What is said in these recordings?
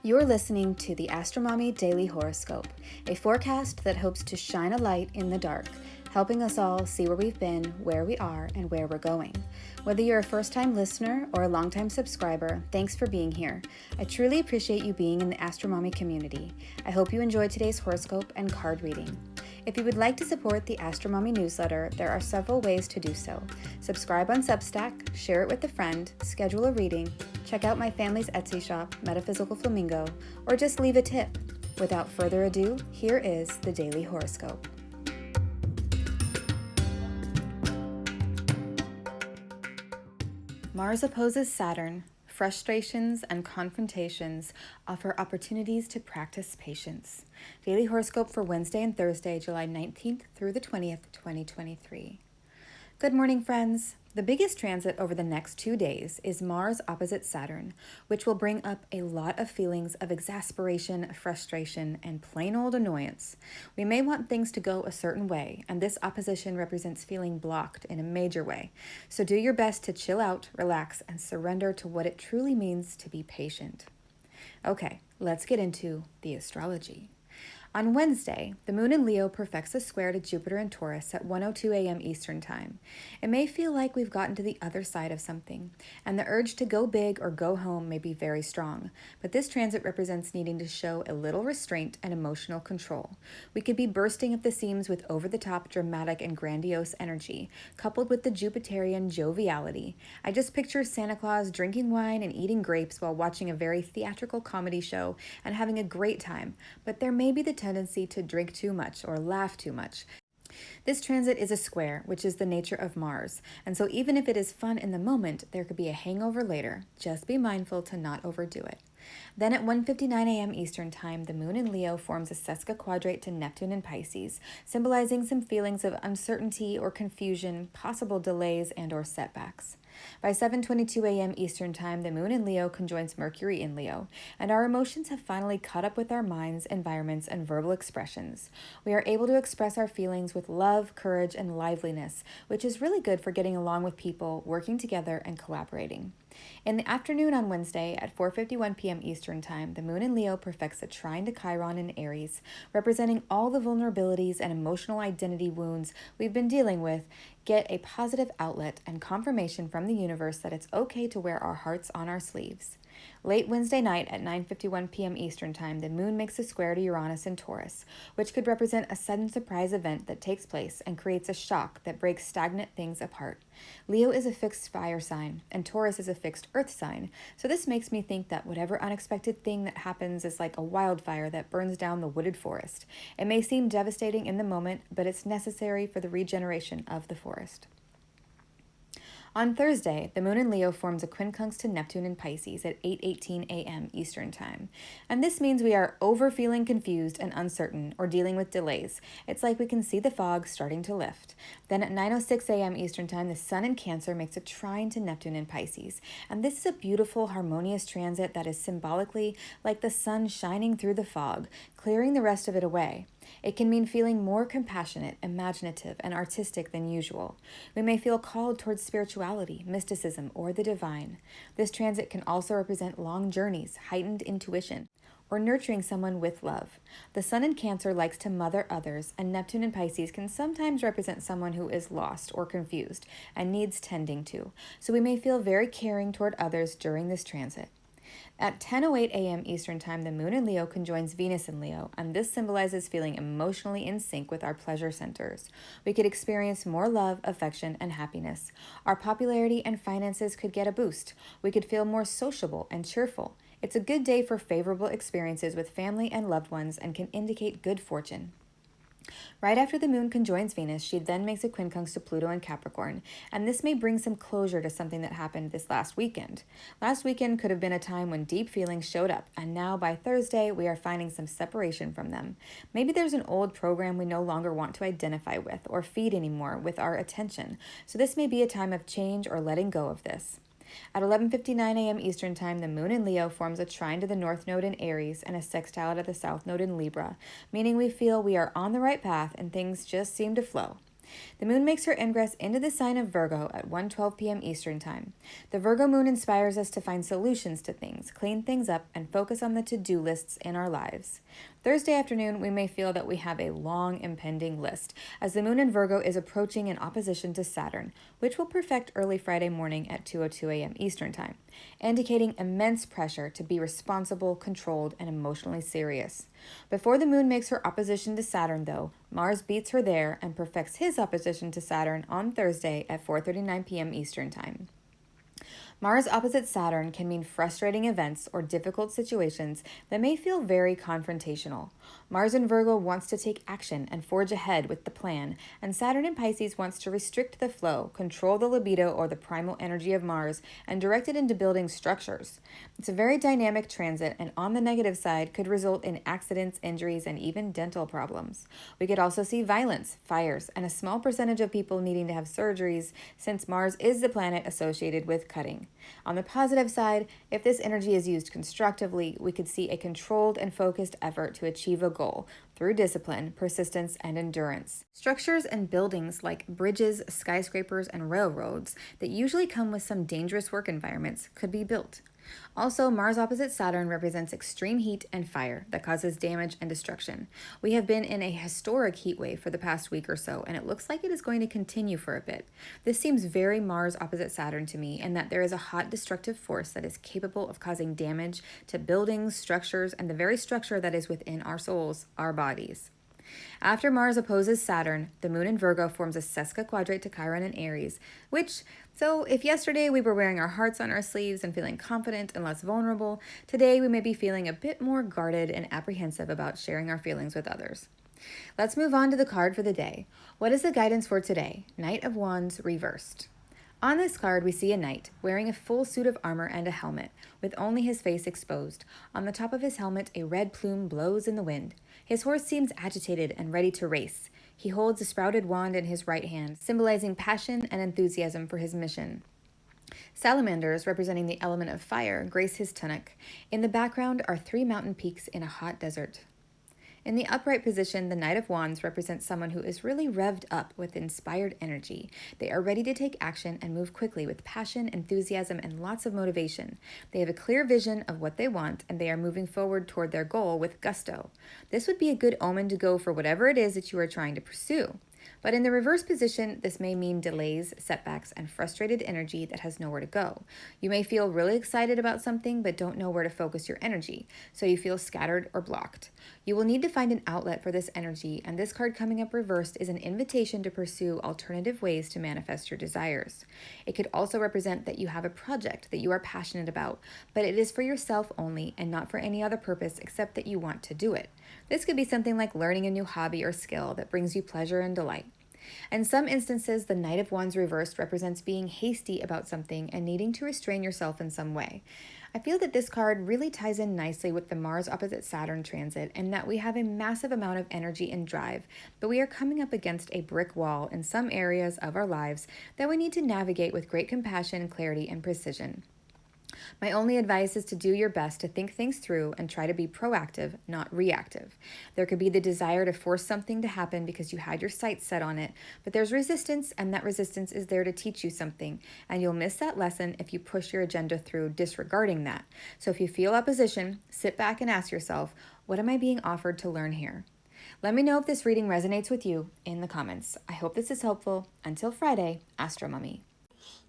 You're listening to the AstroMommy Daily Horoscope, a forecast that hopes to shine a light in the dark, helping us all see where we've been, where we are, and where we're going. Whether you're a first-time listener or a long-time subscriber, thanks for being here. I truly appreciate you being in the AstroMommy community. I hope you enjoyed today's horoscope and card reading. If you would like to support the AstroMommy Newsletter, there are several ways to do so. Subscribe on Substack, share it with a friend, schedule a reading, check out my family's Etsy shop, Metaphysical Flamingo, or just leave a tip. Without further ado, here is the Daily Horoscope. Mars opposes Saturn. Frustrations and confrontations offer opportunities to practice patience. Daily horoscope for Wednesday and Thursday, July 19th through the 20th, 2023. Good morning, friends. The biggest transit over the next 2 days is Mars opposite Saturn, which will bring up a lot of feelings of exasperation, frustration, and plain old annoyance. We may want things to go a certain way, and this opposition represents feeling blocked in a major way. So do your best to chill out, relax, and surrender to what it truly means to be patient. Okay, let's get into the astrology. On Wednesday, the moon in Leo perfects a square to Jupiter in Taurus at 1:02 a.m. Eastern Time. It may feel like we've gotten to the other side of something, and the urge to go big or go home may be very strong, but this transit represents needing to show a little restraint and emotional control. We could be bursting at the seams with over-the-top dramatic and grandiose energy, coupled with the Jupiterian joviality. I just picture Santa Claus drinking wine and eating grapes while watching a very theatrical comedy show and having a great time, but there may be the tendency to drink too much or laugh too much. This transit is a square, which is the nature of Mars, and so even if it is fun in the moment, there could be a hangover later. Just be mindful to not overdo it. Then at 1:59 a.m. Eastern Time, the moon in Leo forms a sesquiquadrate to Neptune in Pisces, symbolizing some feelings of uncertainty or confusion, possible delays, and or setbacks. By 7:22 a.m. Eastern Time, the moon in Leo conjoins Mercury in Leo, and our emotions have finally caught up with our minds, environments, and verbal expressions. We are able to express our feelings with love, courage, and liveliness, which is really good for getting along with people, working together, and collaborating. In the afternoon on Wednesday at 4:51 p.m. Eastern Time, the moon in Leo perfects a trine to Chiron in Aries, representing all the vulnerabilities and emotional identity wounds we've been dealing with. Get a positive outlet and confirmation from the universe that it's okay to wear our hearts on our sleeves. Late Wednesday night at 9:51 p.m. Eastern Time, the moon makes a square to Uranus in Taurus, which could represent a sudden surprise event that takes place and creates a shock that breaks stagnant things apart. Leo is a fixed fire sign, and Taurus is a fixed earth sign, so this makes me think that whatever unexpected thing that happens is like a wildfire that burns down the wooded forest. It may seem devastating in the moment, but it's necessary for the regeneration of the forest. On Thursday, the moon in Leo forms a quincunx to Neptune in Pisces at 8:18 a.m. Eastern Time. And this means we are over-feeling confused and uncertain or dealing with delays. It's like we can see the fog starting to lift. Then at 9:06 a.m. Eastern Time, the sun in Cancer makes a trine to Neptune in Pisces. And this is a beautiful, harmonious transit that is symbolically like the sun shining through the fog, clearing the rest of it away. It can mean feeling more compassionate, imaginative, and artistic than usual. We may feel called towards spirituality, mysticism, or the divine. This transit can also represent long journeys, heightened intuition, or nurturing someone with love. The sun in Cancer likes to mother others, and Neptune in Pisces can sometimes represent someone who is lost or confused and needs tending to. So we may feel very caring toward others during this transit. At 10:08 a.m. Eastern Time, the moon in Leo conjoins Venus in Leo, and this symbolizes feeling emotionally in sync with our pleasure centers. We could experience more love, affection, and happiness. Our popularity and finances could get a boost. We could feel more sociable and cheerful. It's a good day for favorable experiences with family and loved ones and can indicate good fortune. Right after the moon conjoins Venus, she then makes a quincunx to Pluto in Capricorn, and this may bring some closure to something that happened this last weekend. Last weekend could have been a time when deep feelings showed up, and now by Thursday, we are finding some separation from them. Maybe there's an old program we no longer want to identify with or feed anymore with our attention, so this may be a time of change or letting go of this. At 11:59 a.m. Eastern Time, the moon in Leo forms a trine to the North Node in Aries and a sextile to the South Node in Libra, meaning we feel we are on the right path and things just seem to flow. The moon makes her ingress into the sign of Virgo at 1:12 p.m. Eastern Time. The Virgo moon inspires us to find solutions to things, clean things up, and focus on the to-do lists in our lives. Thursday afternoon, we may feel that we have a long impending list, as the moon in Virgo is approaching in opposition to Saturn, which will perfect early Friday morning at 2:02 a.m. Eastern Time, indicating immense pressure to be responsible, controlled, and emotionally serious. Before the moon makes her opposition to Saturn, though, Mars beats her there and perfects his opposition to Saturn on Thursday at 4:39 p.m. Eastern Time. Mars opposite Saturn can mean frustrating events or difficult situations that may feel very confrontational. Mars in Virgo wants to take action and forge ahead with the plan, and Saturn in Pisces wants to restrict the flow, control the libido or the primal energy of Mars, and direct it into building structures. It's a very dynamic transit, and on the negative side could result in accidents, injuries, and even dental problems. We could also see violence, fires, and a small percentage of people needing to have surgeries, since Mars is the planet associated with cutting. On the positive side, if this energy is used constructively, we could see a controlled and focused effort to achieve a goal through discipline, persistence, and endurance. Structures and buildings like bridges, skyscrapers, and railroads that usually come with some dangerous work environments could be built. Also, Mars opposite Saturn represents extreme heat and fire that causes damage and destruction. We have been in a historic heat wave for the past week or so, and it looks like it is going to continue for a bit. This seems very Mars opposite Saturn to me, in that there is a hot destructive force that is capable of causing damage to buildings, structures, and the very structure that is within our souls, our bodies. After Mars opposes Saturn, the moon in Virgo forms a sesquiquadrate to Chiron in Aries, so if yesterday we were wearing our hearts on our sleeves and feeling confident and less vulnerable, today we may be feeling a bit more guarded and apprehensive about sharing our feelings with others. Let's move on to the card for the day. What is the guidance for today? Knight of Wands reversed. On this card, we see a knight wearing a full suit of armor and a helmet, with only his face exposed. On the top of his helmet, a red plume blows in the wind. His horse seems agitated and ready to race. He holds a sprouted wand in his right hand, symbolizing passion and enthusiasm for his mission. Salamanders, representing the element of fire, grace his tunic. In the background are 3 mountain peaks in a hot desert. In the upright position, the Knight of Wands represents someone who is really revved up with inspired energy. They are ready to take action and move quickly with passion, enthusiasm, and lots of motivation. They have a clear vision of what they want, and they are moving forward toward their goal with gusto. This would be a good omen to go for whatever it is that you are trying to pursue. But in the reverse position, this may mean delays, setbacks, and frustrated energy that has nowhere to go. You may feel really excited about something but don't know where to focus your energy, so you feel scattered or blocked. You will need to find an outlet for this energy, and this card coming up reversed is an invitation to pursue alternative ways to manifest your desires. It could also represent that you have a project that you are passionate about, but it is for yourself only and not for any other purpose except that you want to do it. This could be something like learning a new hobby or skill that brings you pleasure and delight. In some instances, the Knight of Wands reversed represents being hasty about something and needing to restrain yourself in some way. I feel that this card really ties in nicely with the Mars opposite Saturn transit, and that we have a massive amount of energy and drive, but we are coming up against a brick wall in some areas of our lives that we need to navigate with great compassion, clarity, and precision. My only advice is to do your best to think things through and try to be proactive, not reactive. There could be the desire to force something to happen because you had your sights set on it, but there's resistance, and that resistance is there to teach you something, and you'll miss that lesson if you push your agenda through disregarding that. So if you feel opposition, sit back and ask yourself, what am I being offered to learn here? Let me know if this reading resonates with you in the comments. I hope this is helpful. Until Friday, AstroMommy.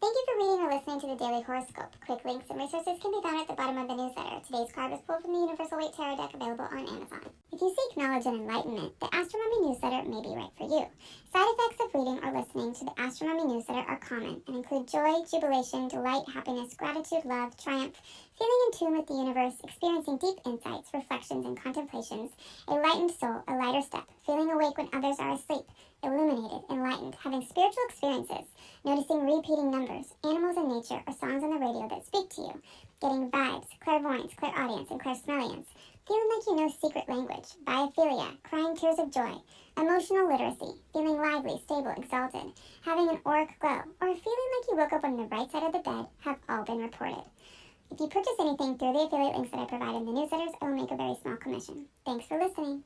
Thank you for reading or listening to the Daily Horoscope. Quick links and resources can be found at the bottom of the newsletter. Today's card was pulled from the Universal Waite Tarot deck available on Amazon. If you seek knowledge and enlightenment, the AstroMommy Newsletter may be right for you. Side effects of reading or listening to the AstroMommy Newsletter are common and include joy, jubilation, delight, happiness, gratitude, love, triumph, feeling in tune with the universe, experiencing deep insights, reflections, and contemplations, a lightened soul, a lighter step, feeling awake when others are asleep, illuminated, enlightened, having spiritual experiences, noticing repeating numbers, animals in nature, or songs on the radio that speak to you, getting vibes, clairvoyance, clairaudience, and clairsmelliance, feeling like you know secret language, biophilia, crying tears of joy, emotional literacy, feeling lively, stable, exalted, having an auric glow, or feeling like you woke up on the right side of the bed have all been reported. If you purchase anything through the affiliate links that I provide in the newsletters, I will make a very small commission. Thanks for listening.